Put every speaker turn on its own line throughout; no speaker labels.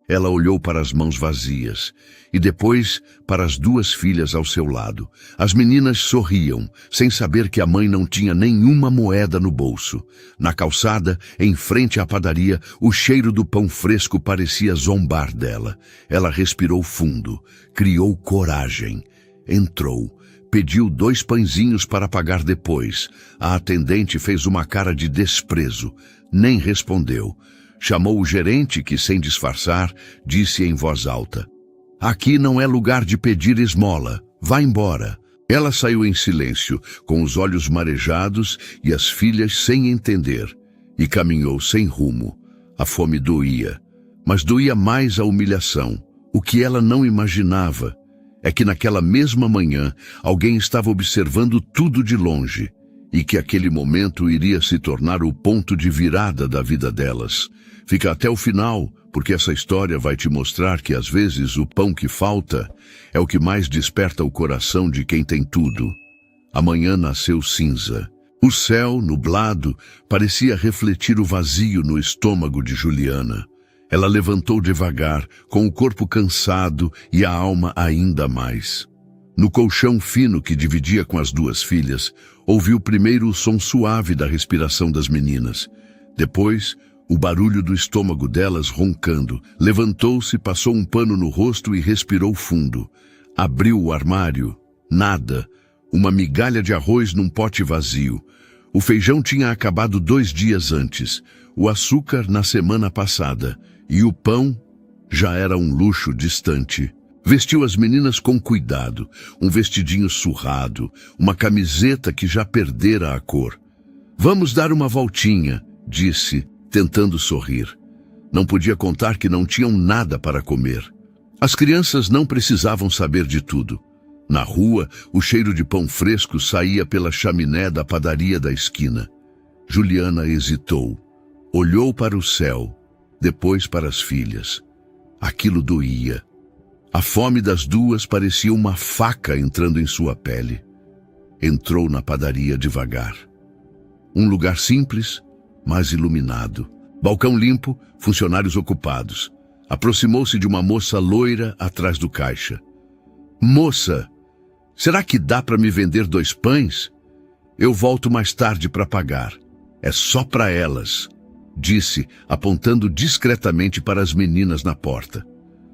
Ela olhou para as mãos vazias e depois para as duas filhas ao seu lado. As meninas sorriam, sem saber que a mãe não tinha nenhuma moeda no bolso. Na calçada, em frente à padaria, o cheiro do pão fresco parecia zombar dela. Ela respirou fundo, criou coragem. Entrou, pediu 2 pãezinhos para pagar depois. A atendente fez uma cara de desprezo, nem respondeu. Chamou o gerente que, sem disfarçar, disse em voz alta: "Aqui não é lugar de pedir esmola. Vá embora." Ela saiu em silêncio, com os olhos marejados e as filhas sem entender, e caminhou sem rumo. A fome doía, mas doía mais a humilhação. O que ela não imaginava é que naquela mesma manhã alguém estava observando tudo de longe, e que aquele momento iria se tornar o ponto de virada da vida delas. Fica até o final, porque essa história vai te mostrar que às vezes o pão que falta é o que mais desperta o coração de quem tem tudo. Amanhã nasceu cinza. O céu, nublado, parecia refletir o vazio no estômago de Juliana. Ela levantou devagar, com o corpo cansado e a alma ainda mais. No colchão fino que dividia com as duas filhas, ouviu primeiro o som suave da respiração das meninas. Depois, o barulho do estômago delas roncando. Levantou-se, passou um pano no rosto e respirou fundo. Abriu o armário. Nada. Uma migalha de arroz num pote vazio. O feijão tinha acabado 2 dias antes. O açúcar na semana passada. E o pão já era um luxo distante. Vestiu as meninas com cuidado. Um vestidinho surrado. Uma camiseta que já perdera a cor. "Vamos dar uma voltinha", disse, tentando sorrir. Não podia contar que não tinham nada para comer. As crianças não precisavam saber de tudo. Na rua, o cheiro de pão fresco saía pela chaminé da padaria da esquina. Juliana hesitou. Olhou para o céu, depois para as filhas. Aquilo doía. A fome das duas parecia uma faca entrando em sua pele. Entrou na padaria devagar. Um lugar simples, mas iluminado. Balcão limpo, funcionários ocupados. Aproximou-se de uma moça loira atrás do caixa. "Moça, será que dá para me vender 2 pães? Eu volto mais tarde para pagar. É só para elas", disse, apontando discretamente para as meninas na porta.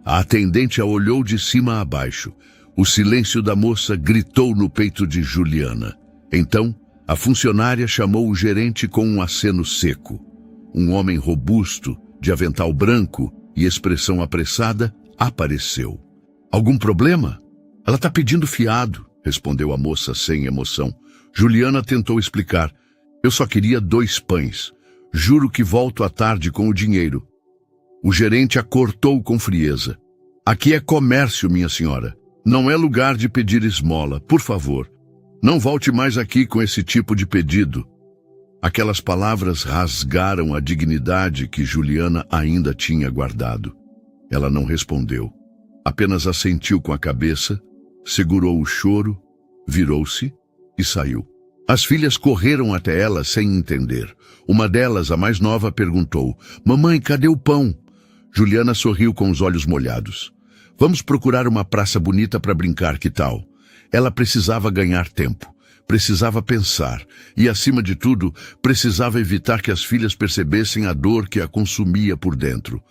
A atendente a olhou de cima a baixo. O silêncio da moça gritou no peito de Juliana. Então, a funcionária chamou o gerente com um aceno seco. Um homem robusto, de avental branco e expressão apressada, apareceu. "Algum problema?" "Ela está pedindo fiado", respondeu a moça sem emoção. Juliana tentou explicar. "Eu só queria 2 pães. Juro que volto à tarde com o dinheiro." O gerente a cortou com frieza. "Aqui é comércio, minha senhora. Não é lugar de pedir esmola. Por favor, não volte mais aqui com esse tipo de pedido." Aquelas palavras rasgaram a dignidade que Juliana ainda tinha guardado. Ela não respondeu. Apenas assentiu com a cabeça, segurou o choro, virou-se e saiu. As filhas correram até ela sem entender. Uma delas, a mais nova, perguntou: "Mamãe, cadê o pão?" Juliana sorriu com os olhos molhados. "Vamos procurar uma praça bonita para brincar, que tal?" Ela precisava ganhar tempo, precisava pensar e, acima de tudo, precisava evitar que as filhas percebessem a dor que a consumia por dentro.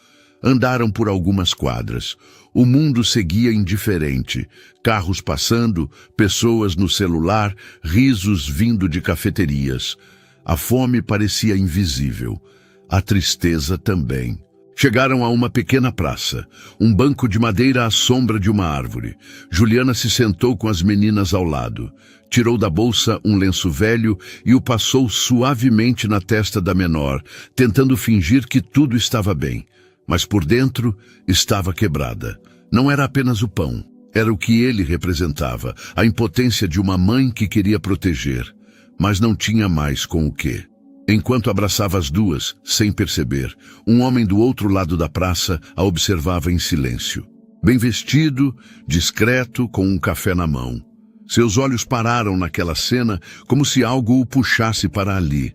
Andaram por algumas quadras. O mundo seguia indiferente. Carros passando, pessoas no celular, risos vindo de cafeterias. A fome parecia invisível. A tristeza também. Chegaram a uma pequena praça, um banco de madeira à sombra de uma árvore. Juliana se sentou com as meninas ao lado. Tirou da bolsa um lenço velho e o passou suavemente na testa da menor, tentando fingir que tudo estava bem. Mas por dentro estava quebrada. Não era apenas o pão, era o que ele representava, a impotência de uma mãe que queria proteger, mas não tinha mais com o quê. Enquanto abraçava as duas, sem perceber, um homem do outro lado da praça a observava em silêncio. Bem vestido, discreto, com um café na mão. Seus olhos pararam naquela cena como se algo o puxasse para ali.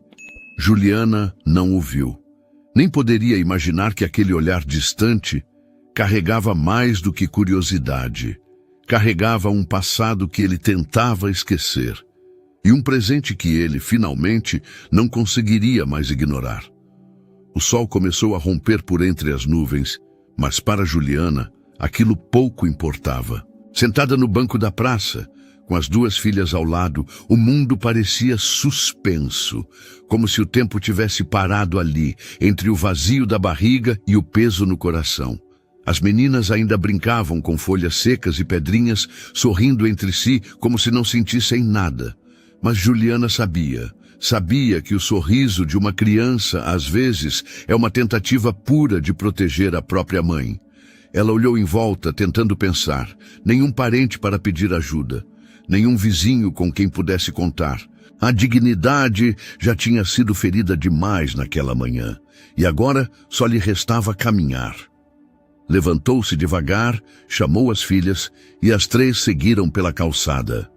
Juliana não o viu. Nem poderia imaginar que aquele olhar distante carregava mais do que curiosidade. Carregava um passado que ele tentava esquecer. E um presente que ele, finalmente, não conseguiria mais ignorar. O sol começou a romper por entre as nuvens, mas para Juliana, aquilo pouco importava. Sentada no banco da praça, com as duas filhas ao lado, o mundo parecia suspenso, como se o tempo tivesse parado ali, entre o vazio da barriga e o peso no coração. As meninas ainda brincavam com folhas secas e pedrinhas, sorrindo entre si como se não sentissem nada. Mas Juliana sabia que o sorriso de uma criança, às vezes, é uma tentativa pura de proteger a própria mãe. Ela olhou em volta, tentando pensar. Nenhum parente para pedir ajuda. Nenhum vizinho com quem pudesse contar. A dignidade já tinha sido ferida demais naquela manhã, e agora só lhe restava caminhar. Levantou-se devagar, chamou as filhas, e as três seguiram pela calçada.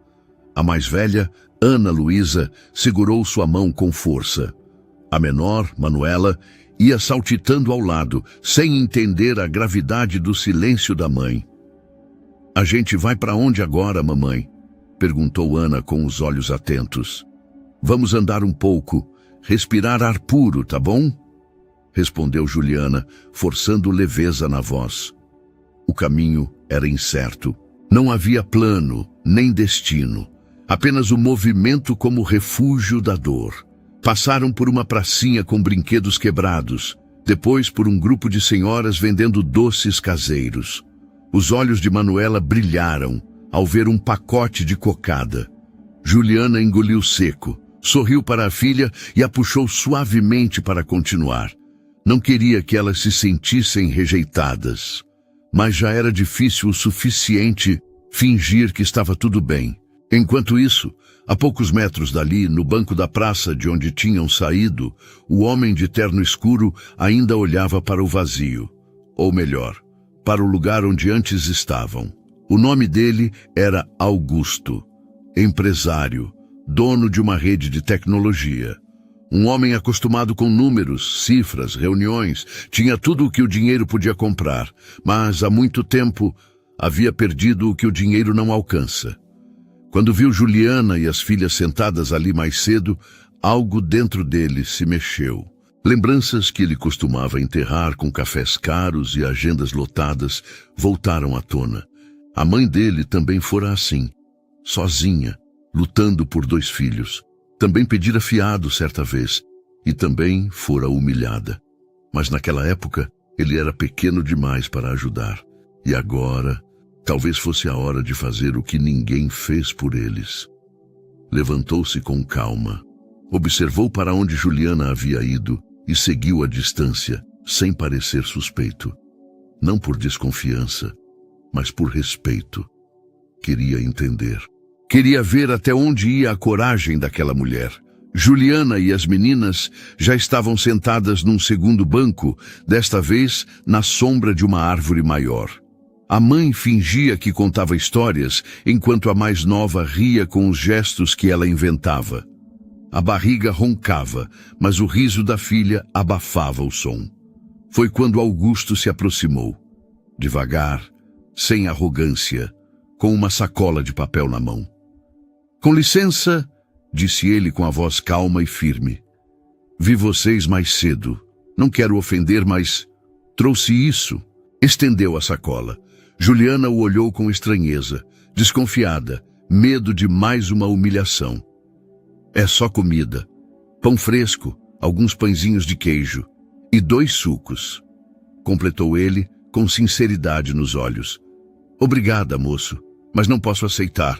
A mais velha, Ana Luísa, segurou sua mão com força. A menor, Manuela, ia saltitando ao lado, sem entender a gravidade do silêncio da mãe. "A gente vai para onde agora, mamãe?" perguntou Ana com os olhos atentos. "Vamos andar um pouco, respirar ar puro, tá bom?" respondeu Juliana, forçando leveza na voz. O caminho era incerto. Não havia plano, nem destino. Apenas o movimento como refúgio da dor. Passaram por uma pracinha com brinquedos quebrados, depois por um grupo de senhoras vendendo doces caseiros. Os olhos de Manuela brilharam ao ver um pacote de cocada. Juliana engoliu seco, sorriu para a filha e a puxou suavemente para continuar. Não queria que elas se sentissem rejeitadas, mas já era difícil o suficiente fingir que estava tudo bem. Enquanto isso, a poucos metros dali, no banco da praça de onde tinham saído, o homem de terno escuro ainda olhava para o vazio. Ou melhor, para o lugar onde antes estavam. O nome dele era Augusto, empresário, dono de uma rede de tecnologia. Um homem acostumado com números, cifras, reuniões, tinha tudo o que o dinheiro podia comprar, mas há muito tempo havia perdido o que o dinheiro não alcança. Quando viu Juliana e as filhas sentadas ali mais cedo, algo dentro dele se mexeu. Lembranças que ele costumava enterrar com cafés caros e agendas lotadas voltaram à tona. A mãe dele também fora assim, sozinha, lutando por 2 filhos. Também pedira fiado certa vez, e também fora humilhada. Mas naquela época, ele era pequeno demais para ajudar. E agora, talvez fosse a hora de fazer o que ninguém fez por eles. Levantou-se com calma, observou para onde Juliana havia ido e seguiu à distância, sem parecer suspeito. Não por desconfiança, mas por respeito. Queria entender. Queria ver até onde ia a coragem daquela mulher. Juliana e as meninas já estavam sentadas num segundo banco, desta vez na sombra de uma árvore maior. A mãe fingia que contava histórias, enquanto a mais nova ria com os gestos que ela inventava. A barriga roncava, mas o riso da filha abafava o som. Foi quando Augusto se aproximou. Devagar, sem arrogância, com uma sacola de papel na mão. "Com licença", disse ele com a voz calma e firme. "Vi vocês mais cedo. Não quero ofender, mas trouxe isso." Estendeu a sacola. Juliana o olhou com estranheza, desconfiada, medo de mais uma humilhação. "É só comida. Pão fresco, alguns pãezinhos de queijo e 2 sucos", completou ele com sinceridade nos olhos. "Obrigada, moço, mas não posso aceitar."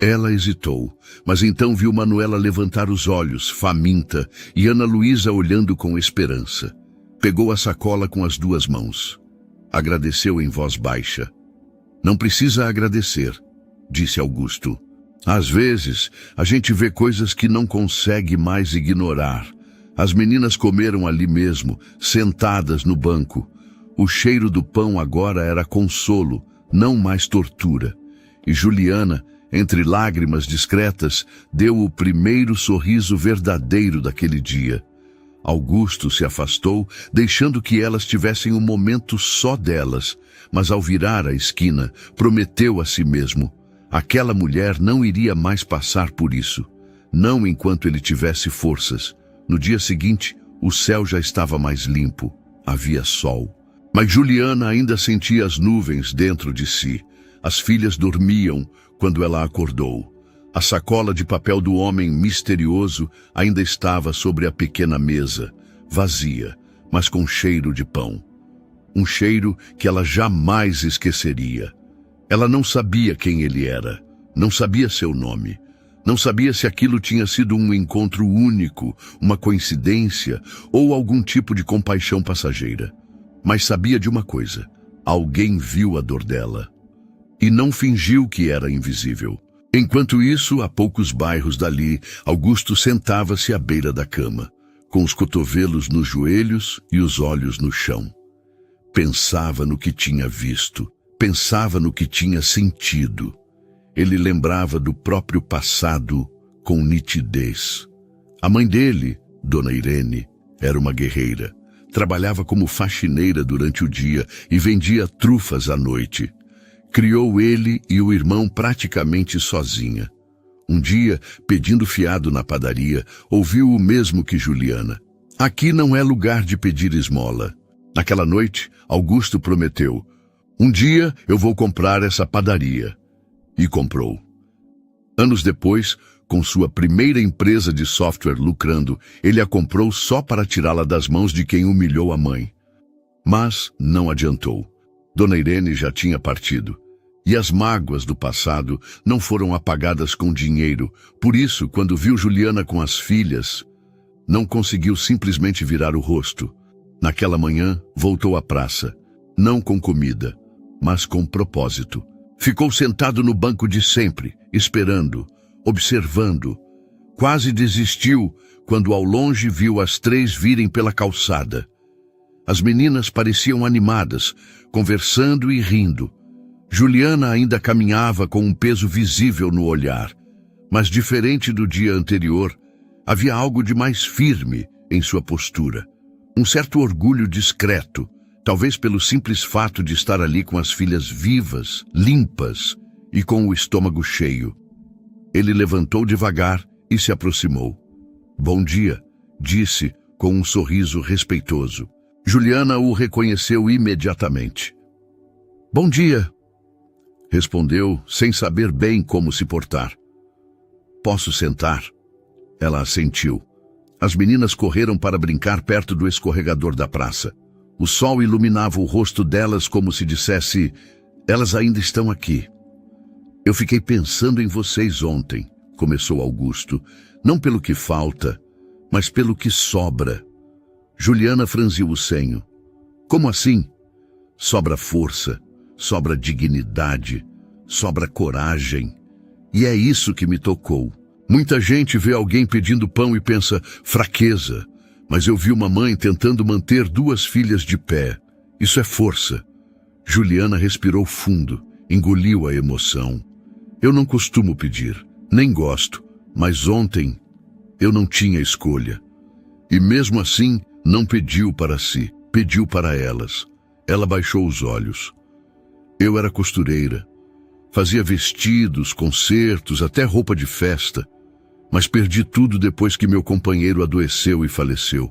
Ela hesitou, mas então viu Manuela levantar os olhos, faminta, e Ana Luísa olhando com esperança. Pegou a sacola com as 2 mãos. Agradeceu em voz baixa. "Não precisa agradecer", disse Augusto. "Às vezes, a gente vê coisas que não consegue mais ignorar." As meninas comeram ali mesmo, sentadas no banco. O cheiro do pão agora era consolo, não mais tortura. E Juliana, entre lágrimas discretas, deu o primeiro sorriso verdadeiro daquele dia. Augusto se afastou, deixando que elas tivessem um momento só delas, mas ao virar a esquina, prometeu a si mesmo: aquela mulher não iria mais passar por isso, não enquanto ele tivesse forças. No dia seguinte, o céu já estava mais limpo, havia sol. Mas Juliana ainda sentia as nuvens dentro de si. As filhas dormiam quando ela acordou. A sacola de papel do homem misterioso ainda estava sobre a pequena mesa, vazia, mas com cheiro de pão. Um cheiro que ela jamais esqueceria. Ela não sabia quem ele era, não sabia seu nome, não sabia se aquilo tinha sido um encontro único, uma coincidência ou algum tipo de compaixão passageira. Mas sabia de uma coisa: alguém viu a dor dela e não fingiu que era invisível. Enquanto isso, a poucos bairros dali, Augusto sentava-se à beira da cama, com os cotovelos nos joelhos e os olhos no chão. Pensava no que tinha visto, pensava no que tinha sentido. Ele lembrava do próprio passado com nitidez. A mãe dele, Dona Irene, era uma guerreira. Trabalhava como faxineira durante o dia e vendia trufas à noite. Criou ele e o irmão praticamente sozinha. Um dia, pedindo fiado na padaria, ouviu o mesmo que Juliana: aqui não é lugar de pedir esmola. Naquela noite, Augusto prometeu: um dia eu vou comprar essa padaria. E comprou. Anos depois, com sua primeira empresa de software lucrando, ele a comprou só para tirá-la das mãos de quem humilhou a mãe. Mas não adiantou. Dona Irene já tinha partido. E as mágoas do passado não foram apagadas com dinheiro. Por isso, quando viu Juliana com as filhas, não conseguiu simplesmente virar o rosto. Naquela manhã, voltou à praça. Não com comida, mas com propósito. Ficou sentado no banco de sempre, esperando, observando. Quase desistiu quando ao longe viu as três virem pela calçada. As meninas pareciam animadas, conversando e rindo. Juliana ainda caminhava com um peso visível no olhar, mas diferente do dia anterior, havia algo de mais firme em sua postura. Um certo orgulho discreto, talvez pelo simples fato de estar ali com as filhas vivas, limpas e com o estômago cheio. Ele levantou devagar e se aproximou. Bom dia, disse com um sorriso respeitoso. Juliana o reconheceu imediatamente. Bom dia, respondeu sem saber bem como se portar. Posso sentar? Ela assentiu. As meninas correram para brincar perto do escorregador da praça. O sol iluminava o rosto delas como se dissesse: elas ainda estão aqui. Eu fiquei pensando em vocês ontem, começou Augusto, não pelo que falta, mas pelo que sobra. Juliana franziu o senho. Como assim? Sobra força, sobra dignidade, sobra coragem. E é isso que me tocou. Muita gente vê alguém pedindo pão e pensa: fraqueza. Mas eu vi uma mãe tentando manter duas filhas de pé. Isso é força. Juliana respirou fundo, engoliu a emoção. Eu não costumo pedir, nem gosto, mas ontem eu não tinha escolha. E mesmo assim, não pediu para si, pediu para elas. Ela baixou os olhos. Eu era costureira. Fazia vestidos, concertos, até roupa de festa. Mas perdi tudo depois que meu companheiro adoeceu e faleceu.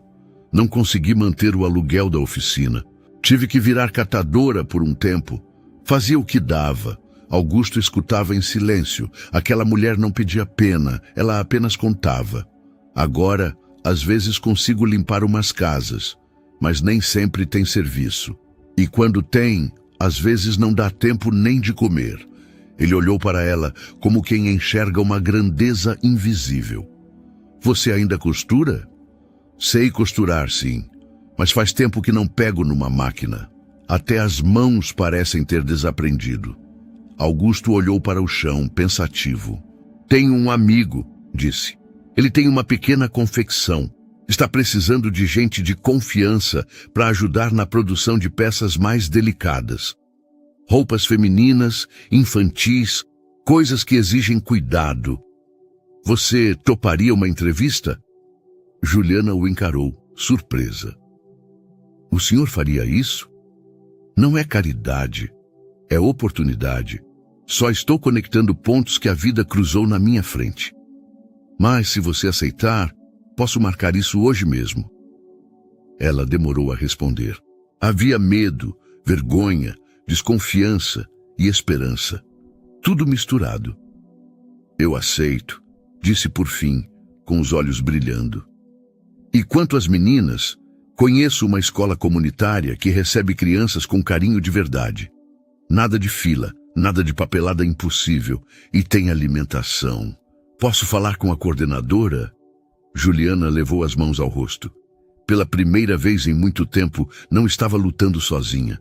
Não consegui manter o aluguel da oficina. Tive que virar catadora por um tempo. Fazia o que dava. Augusto escutava em silêncio. Aquela mulher não pedia pena, ela apenas contava. Agora, às vezes consigo limpar umas casas, mas nem sempre tem serviço. E quando tem, às vezes não dá tempo nem de comer. Ele olhou para ela como quem enxerga uma grandeza invisível. Você ainda costura? Sei costurar, sim, mas faz tempo que não pego numa máquina. Até as mãos parecem ter desaprendido. Augusto olhou para o chão, pensativo. Tenho um amigo, disse. Ele tem uma pequena confecção. Está precisando de gente de confiança para ajudar na produção de peças mais delicadas. Roupas femininas, infantis, coisas que exigem cuidado. Você toparia uma entrevista? Juliana o encarou. surpresa. O senhor faria isso? Não é caridade, é oportunidade. Só estou conectando pontos que a vida cruzou na minha frente. Mas, se você aceitar, posso marcar isso hoje mesmo. Ela demorou a responder. Havia medo, vergonha, desconfiança e esperança. Tudo misturado. Eu aceito, disse por fim, com os olhos brilhando. E quanto às meninas, conheço uma escola comunitária que recebe crianças com carinho de verdade. Nada de fila, nada de papelada impossível, e tem alimentação. Posso falar com a coordenadora? Juliana levou as mãos ao rosto. Pela primeira vez em muito tempo, não estava lutando sozinha.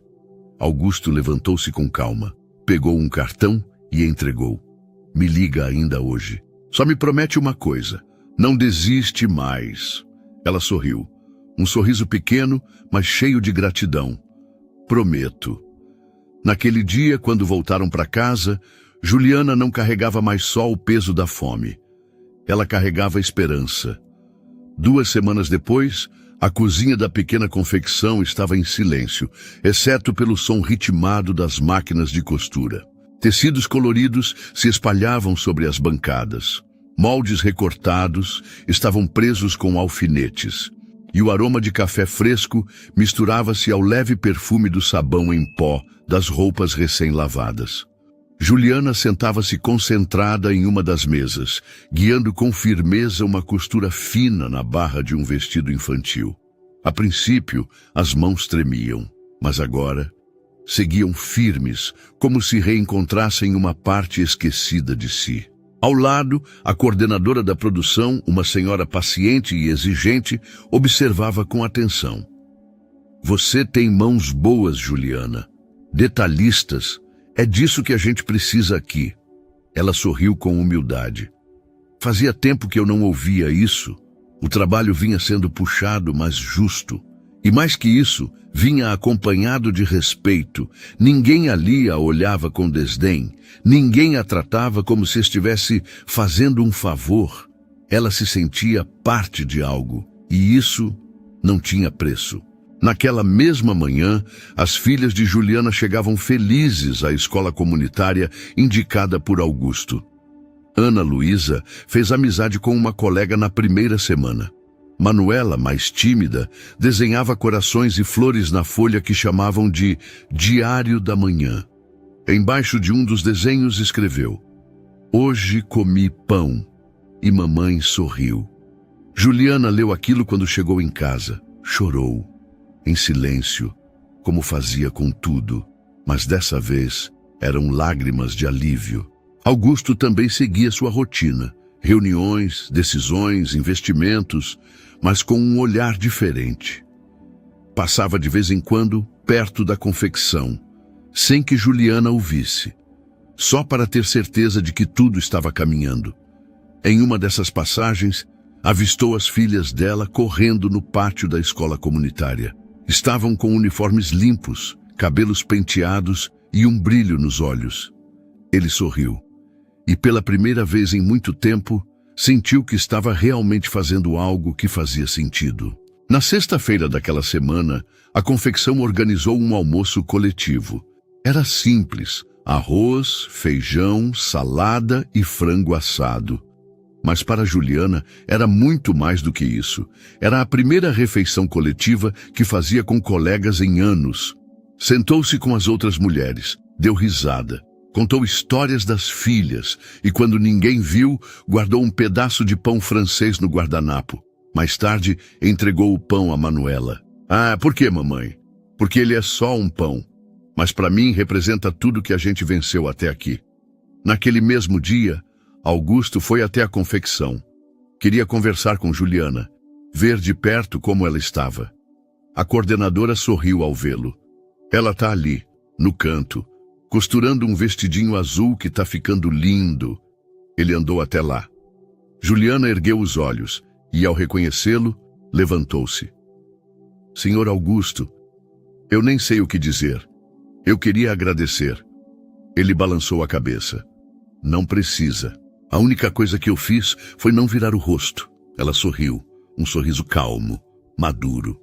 Augusto levantou-se com calma, pegou um cartão e entregou. Me liga ainda hoje. Só me promete uma coisa, não desiste mais. Ela sorriu. Um sorriso pequeno, mas cheio de gratidão. Prometo. Naquele dia, quando voltaram para casa, Juliana não carregava mais só o peso da fome. Ela carregava a esperança. 2 semanas depois, a cozinha da pequena confecção estava em silêncio, exceto pelo som ritmado das máquinas de costura. Tecidos coloridos se espalhavam sobre as bancadas. Moldes recortados estavam presos com alfinetes. E o aroma de café fresco misturava-se ao leve perfume do sabão em pó das roupas recém-lavadas. Juliana sentava-se concentrada em uma das mesas, guiando com firmeza uma costura fina na barra de um vestido infantil. A princípio, as mãos tremiam, mas agora seguiam firmes, como se reencontrassem uma parte esquecida de si. Ao lado, a coordenadora da produção, uma senhora paciente e exigente, observava com atenção. Você tem mãos boas, Juliana. Detalhistas. É disso que a gente precisa aqui. Ela sorriu com humildade. Fazia tempo que eu não ouvia isso. O trabalho vinha sendo puxado, mas justo. E mais que isso, vinha acompanhado de respeito. Ninguém ali a olhava com desdém. Ninguém a tratava como se estivesse fazendo um favor. Ela se sentia parte de algo, e isso não tinha preço. Naquela mesma manhã, as filhas de Juliana chegavam felizes à escola comunitária indicada por Augusto. Ana Luísa fez amizade com uma colega na primeira semana. Manuela, mais tímida, desenhava corações e flores na folha que chamavam de Diário da Manhã. Embaixo de um dos desenhos escreveu: Hoje comi pão, e mamãe sorriu. Juliana leu aquilo quando chegou em casa. Chorou. Em silêncio, como fazia com tudo, mas dessa vez eram lágrimas de alívio. Augusto também seguia sua rotina, reuniões, decisões, investimentos, mas com um olhar diferente. Passava de vez em quando perto da confecção, sem que Juliana o visse, só para ter certeza de que tudo estava caminhando. Em uma dessas passagens, avistou as filhas dela correndo no pátio da escola comunitária. Estavam com uniformes limpos, cabelos penteados e um brilho nos olhos. Ele sorriu, e pela primeira vez em muito tempo, sentiu que estava realmente fazendo algo que fazia sentido. Na sexta-feira daquela semana, a confecção organizou um almoço coletivo. Era simples, arroz, feijão, salada e frango assado. Mas para Juliana era muito mais do que isso. Era a primeira refeição coletiva que fazia com colegas em anos. Sentou-se com as outras mulheres, deu risada, contou histórias das filhas e, quando ninguém viu, guardou um pedaço de pão francês no guardanapo. Mais tarde, entregou o pão a Manuela. Ah, por quê, mamãe? Porque ele é só um pão. Mas para mim representa tudo que a gente venceu até aqui. Naquele mesmo dia, Augusto foi até a confecção. Queria conversar com Juliana, ver de perto como ela estava. A coordenadora sorriu ao vê-lo. Ela tá ali, no canto, costurando um vestidinho azul que tá ficando lindo. Ele andou até lá. Juliana ergueu os olhos e, ao reconhecê-lo, levantou-se. Senhor Augusto, eu nem sei o que dizer. Eu queria agradecer. Ele balançou a cabeça. Não precisa. A única coisa que eu fiz foi não virar o rosto. Ela sorriu, um sorriso calmo, maduro.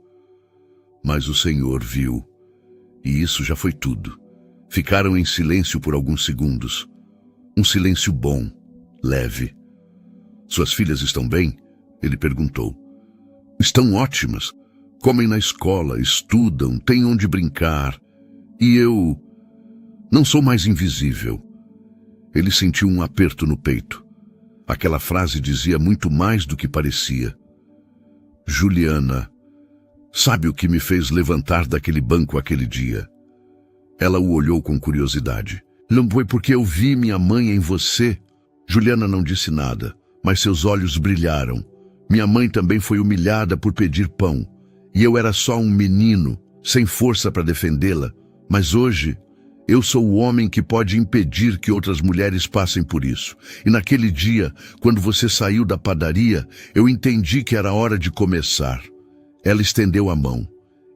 Mas o Senhor viu, e isso já foi tudo. Ficaram em silêncio por alguns segundos. Um silêncio bom, leve. Suas filhas estão bem? Ele perguntou. Estão ótimas. Comem na escola, estudam, têm onde brincar. E eu não sou mais invisível. Ele sentiu um aperto no peito. Aquela frase dizia muito mais do que parecia. Juliana, sabe o que me fez levantar daquele banco aquele dia? Ela o olhou com curiosidade. Não foi porque eu vi minha mãe em você? Juliana não disse nada, mas seus olhos brilharam. Minha mãe também foi humilhada por pedir pão. E eu era só um menino, sem força para defendê-la. Mas hoje, eu sou o homem que pode impedir que outras mulheres passem por isso. E naquele dia, quando você saiu da padaria, eu entendi que era hora de começar. Ela estendeu a mão.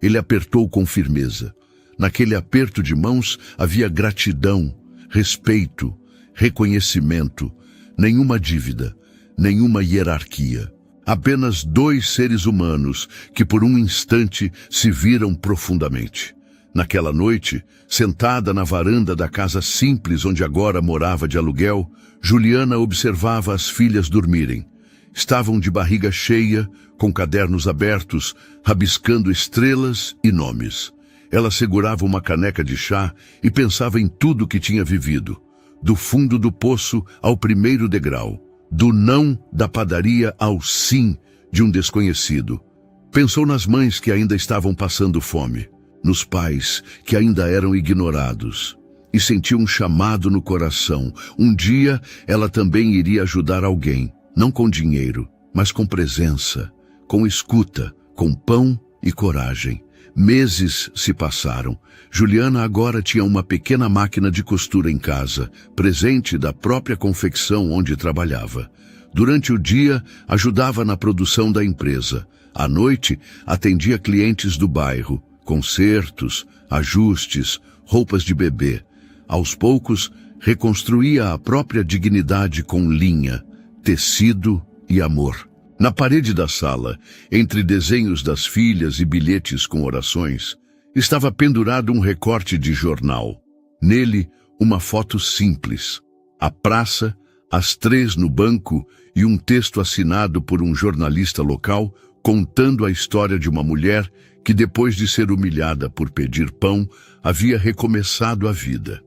Ele apertou com firmeza. Naquele aperto de mãos havia gratidão, respeito, reconhecimento, nenhuma dívida, nenhuma hierarquia. Apenas dois seres humanos que por um instante se viram profundamente. Naquela noite, sentada na varanda da casa simples onde agora morava de aluguel, Juliana observava as filhas dormirem. Estavam de barriga cheia, com cadernos abertos, rabiscando estrelas e nomes. Ela segurava uma caneca de chá e pensava em tudo que tinha vivido, do fundo do poço ao primeiro degrau, do não da padaria ao sim de um desconhecido. Pensou nas mães que ainda estavam passando fome, nos pais que ainda eram ignorados, e sentiu um chamado no coração. Um dia ela também iria ajudar alguém, não com dinheiro, mas com presença, com escuta, com pão e coragem. Meses se passaram. Juliana agora tinha uma pequena máquina de costura em casa, presente da própria confecção onde trabalhava. Durante o dia, ajudava na produção da empresa. À noite, atendia clientes do bairro, consertos, ajustes, roupas de bebê. Aos poucos, reconstruía a própria dignidade com linha, tecido e amor. Na parede da sala, entre desenhos das filhas e bilhetes com orações, estava pendurado um recorte de jornal. Nele, uma foto simples. A praça, as três no banco e um texto assinado por um jornalista local contando a história de uma mulher que, depois de ser humilhada por pedir pão, havia recomeçado a vida.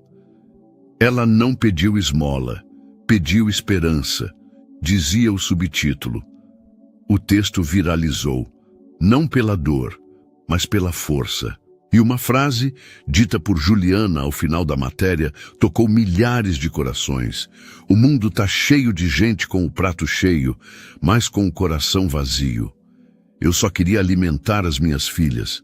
Ela não pediu esmola, pediu esperança, dizia o subtítulo. O texto viralizou, não pela dor, mas pela força. E uma frase, dita por Juliana ao final da matéria, tocou milhares de corações. O mundo está cheio de gente com o prato cheio, mas com o coração vazio. Eu só queria alimentar as minhas filhas,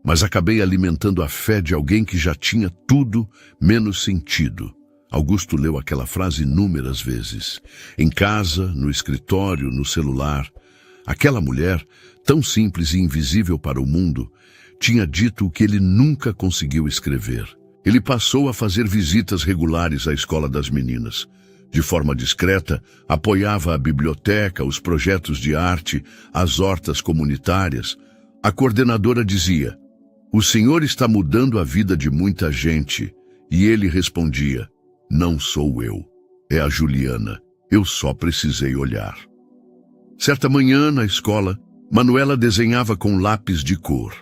mas acabei alimentando a fé de alguém que já tinha tudo menos sentido. Augusto leu aquela frase inúmeras vezes. Em casa, no escritório, no celular. Aquela mulher, tão simples e invisível para o mundo, tinha dito o que ele nunca conseguiu escrever. Ele passou a fazer visitas regulares à escola das meninas. De forma discreta, apoiava a biblioteca, os projetos de arte, as hortas comunitárias. A coordenadora dizia, "O senhor está mudando a vida de muita gente." E ele respondia, "Não sou eu, é a Juliana. Eu só precisei olhar." Certa manhã, na escola, Manuela desenhava com lápis de cor.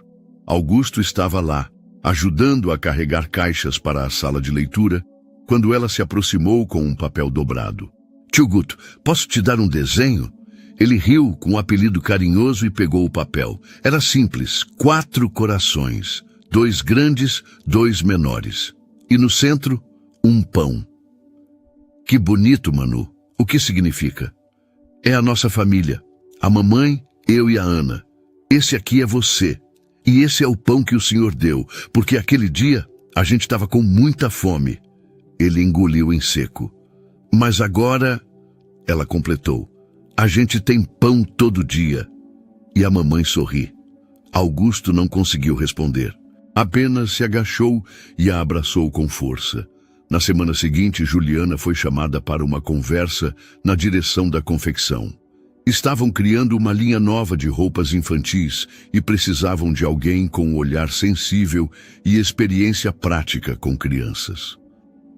Augusto estava lá, ajudando a carregar caixas para a sala de leitura, quando ela se aproximou com um papel dobrado. "Tio Guto, posso te dar um desenho?" Ele riu com um apelido carinhoso e pegou o papel. Era simples, 4 corações, 2 grandes, 2 menores. E no centro, um pão. "Que bonito, Manu. O que significa?" "É a nossa família. A mamãe, eu e a Ana. Esse aqui é você. E esse é o pão que o Senhor deu, porque aquele dia a gente estava com muita fome." Ele engoliu em seco. "Mas agora," ela completou, "a gente tem pão todo dia." E a mamãe sorri. Augusto não conseguiu responder. Apenas se agachou e a abraçou com força. Na semana seguinte, Juliana foi chamada para uma conversa na direção da confecção. Estavam criando uma linha nova de roupas infantis e precisavam de alguém com um olhar sensível e experiência prática com crianças.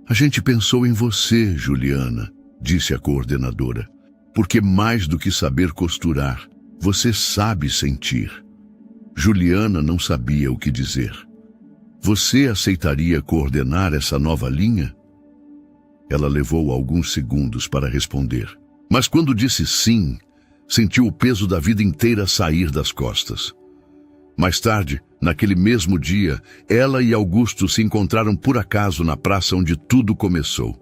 A gente pensou em você, Juliana, disse a coordenadora, porque mais do que saber costurar, você sabe sentir. Juliana não sabia o que dizer. Você aceitaria coordenar essa nova linha? Ela levou alguns segundos para responder, mas quando disse sim, sentiu o peso da vida inteira sair das costas. Mais tarde, naquele mesmo dia, ela e Augusto se encontraram por acaso na praça onde tudo começou.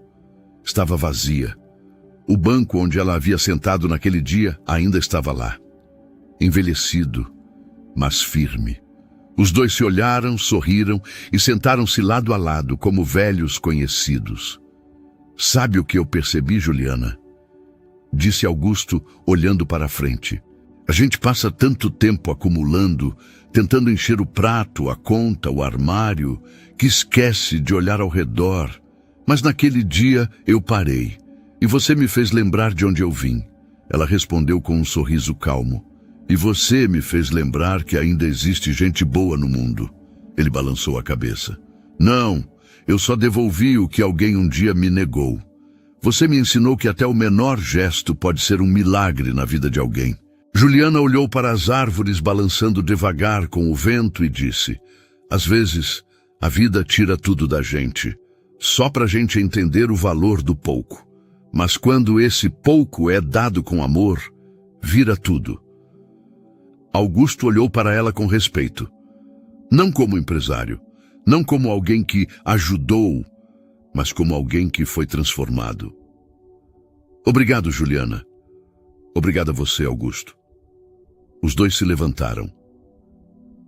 Estava vazia. O banco onde ela havia sentado naquele dia ainda estava lá. Envelhecido, mas firme. Os dois se olharam, sorriram e sentaram-se lado a lado como velhos conhecidos. Sabe o que eu percebi, Juliana? Disse Augusto, olhando para a frente. A gente passa tanto tempo acumulando, tentando encher o prato, a conta, o armário, que esquece de olhar ao redor. Mas naquele dia eu parei, e você me fez lembrar de onde eu vim. Ela respondeu com um sorriso calmo. E você me fez lembrar que ainda existe gente boa no mundo. Ele balançou a cabeça. Não, eu só devolvi o que alguém um dia me negou. Você me ensinou que até o menor gesto pode ser um milagre na vida de alguém. Juliana olhou para as árvores balançando devagar com o vento e disse: às vezes, a vida tira tudo da gente, só para a gente entender o valor do pouco. Mas quando esse pouco é dado com amor, vira tudo. Augusto olhou para ela com respeito. Não como empresário, não como alguém que ajudou, mas como alguém que foi transformado. Obrigado, Juliana. Obrigado a você, Augusto. Os dois se levantaram.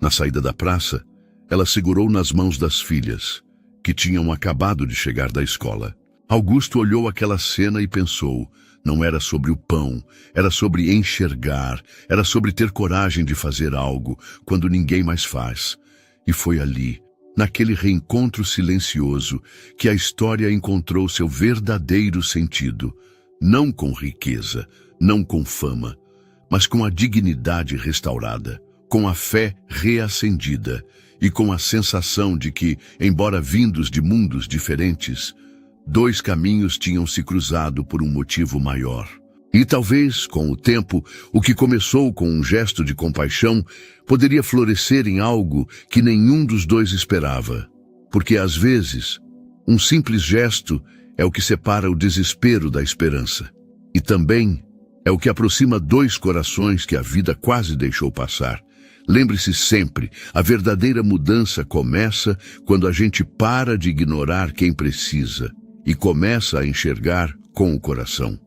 Na saída da praça, ela segurou nas mãos das filhas, que tinham acabado de chegar da escola. Augusto olhou aquela cena e pensou, não era sobre o pão, era sobre enxergar, era sobre ter coragem de fazer algo quando ninguém mais faz. E foi ali, naquele reencontro silencioso, que a história encontrou seu verdadeiro sentido, não com riqueza, não com fama, mas com a dignidade restaurada, com a fé reacendida e com a sensação de que, embora vindos de mundos diferentes, dois caminhos tinham se cruzado por um motivo maior. E talvez, com o tempo, o que começou com um gesto de compaixão poderia florescer em algo que nenhum dos dois esperava. Porque, às vezes, um simples gesto é o que separa o desespero da esperança. E também é o que aproxima dois corações que a vida quase deixou passar. Lembre-se sempre, a verdadeira mudança começa quando a gente para de ignorar quem precisa e começa a enxergar com o coração.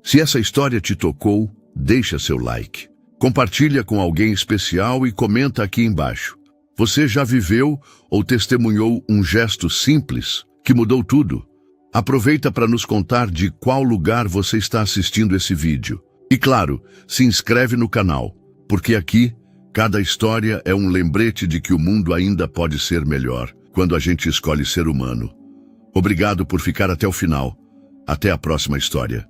Se essa história te tocou, deixa seu like. Compartilha com alguém especial e comenta aqui embaixo. Você já viveu ou testemunhou um gesto simples que mudou tudo? Aproveita para nos contar de qual lugar você está assistindo esse vídeo. E claro, se inscreve no canal, porque aqui, cada história é um lembrete de que o mundo ainda pode ser melhor quando a gente escolhe ser humano. Obrigado por ficar até o final. Até a próxima história.